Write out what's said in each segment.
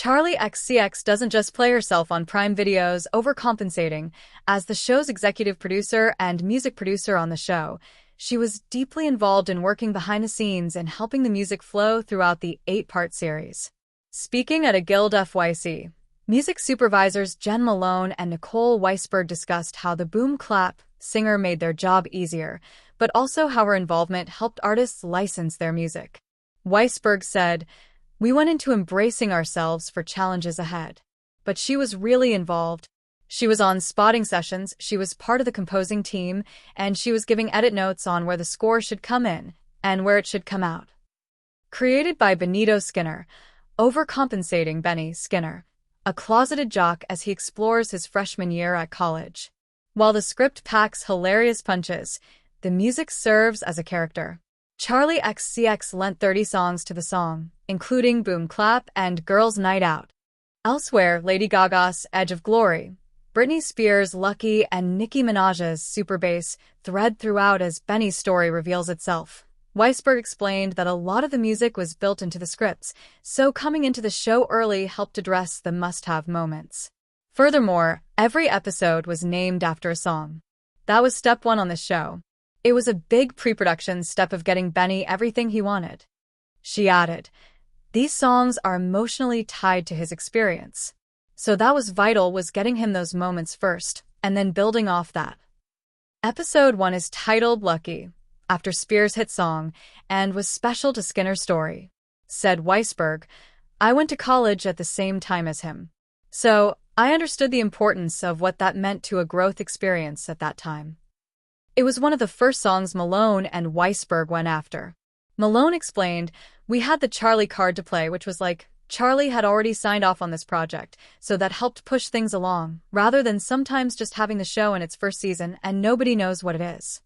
Charli xcx doesn't just play herself on Prime Video's Overcompensating. As the show's executive producer and music producer on the show, she was deeply involved in working behind the scenes and helping the music flow throughout the 8-part series. Speaking at a Guild FYC, music supervisors Jen Malone and Nicole Weisberg discussed how the boom clap singer made their job easier, but also how her involvement helped artists license their music. Weisberg said, "We went into embracing ourselves for challenges ahead. But she was really involved. She was on spotting sessions, she was part of the composing team, and she was giving edit notes on where the score should come in and where it should come out." Created by Benito Skinner, Overcompensating Benny Skinner, a closeted jock as he explores his freshman year at college. While the script packs hilarious punches, the music serves as a character. Charli xcx lent 30 songs to the song, including Boom Clap and Girls' Night Out. Elsewhere, Lady Gaga's Edge of Glory, Britney Spears' Lucky, and Nicki Minaj's Super Bass thread throughout as Benny's story reveals itself. Weisberg explained that a lot of the music was built into the scripts, so coming into the show early helped address the must-have moments. Furthermore, every episode was named after a song. That was step one on the show. It was a big pre-production step of getting Benny everything he wanted. She added, "These songs are emotionally tied to his experience. So that was vital, was getting him those moments first, and then building off that." Episode 1 is titled Lucky, after Spears' hit song, and was special to Skinner's story. Said Weisberg, "I went to college at the same time as him. So I understood the importance of what that meant to a growth experience at that time." It was one of the first songs Malone and Weisberg went after. Malone explained, "We had the Charli card to play, which was like, Charli had already signed off on this project, so that helped push things along, rather than sometimes just having the show in its first season and nobody knows what it is."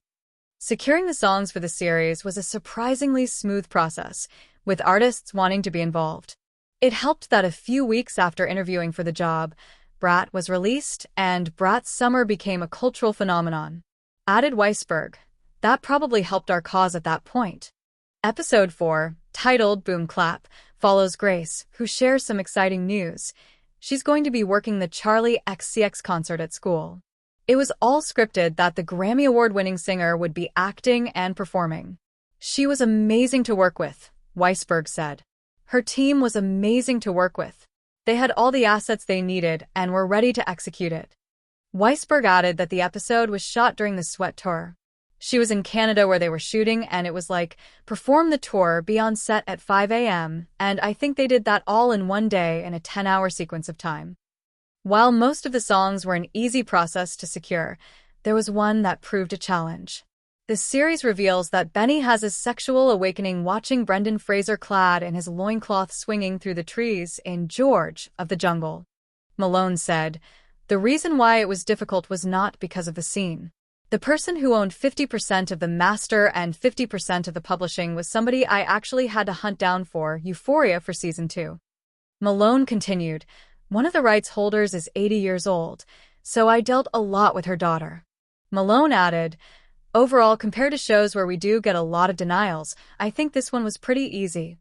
Securing the songs for the series was a surprisingly smooth process, with artists wanting to be involved. It helped that a few weeks after interviewing for the job, Brat was released, and Brat's summer became a cultural phenomenon. Added Weisberg, "That probably helped our cause at that point." Episode 4, titled Boom Clap, follows Grace, who shares some exciting news. She's going to be working the Charli xcx concert at school. It was all scripted that the Grammy Award-winning singer would be acting and performing. "She was amazing to work with," Weisberg said. "Her team was amazing to work with. They had all the assets they needed and were ready to execute it." Weisberg added that the episode was shot during the Sweat Tour. She was in Canada where they were shooting, and it was like, perform the tour, be on set at 5 a.m., and I think they did that all in one day in a 10-hour sequence of time. While most of the songs were an easy process to secure, there was one that proved a challenge. The series reveals that Benny has a sexual awakening watching Brendan Fraser clad in his loincloth swinging through the trees in George of the Jungle. Malone said, "The reason why it was difficult was not because of the scene. The person who owned 50% of the master and 50% of the publishing was somebody I actually had to hunt down for Euphoria for season 2. Malone continued, "One of the rights holders is 80 years old, so I dealt a lot with her daughter." Malone added, "Overall, compared to shows where we do get a lot of denials, I think this one was pretty easy."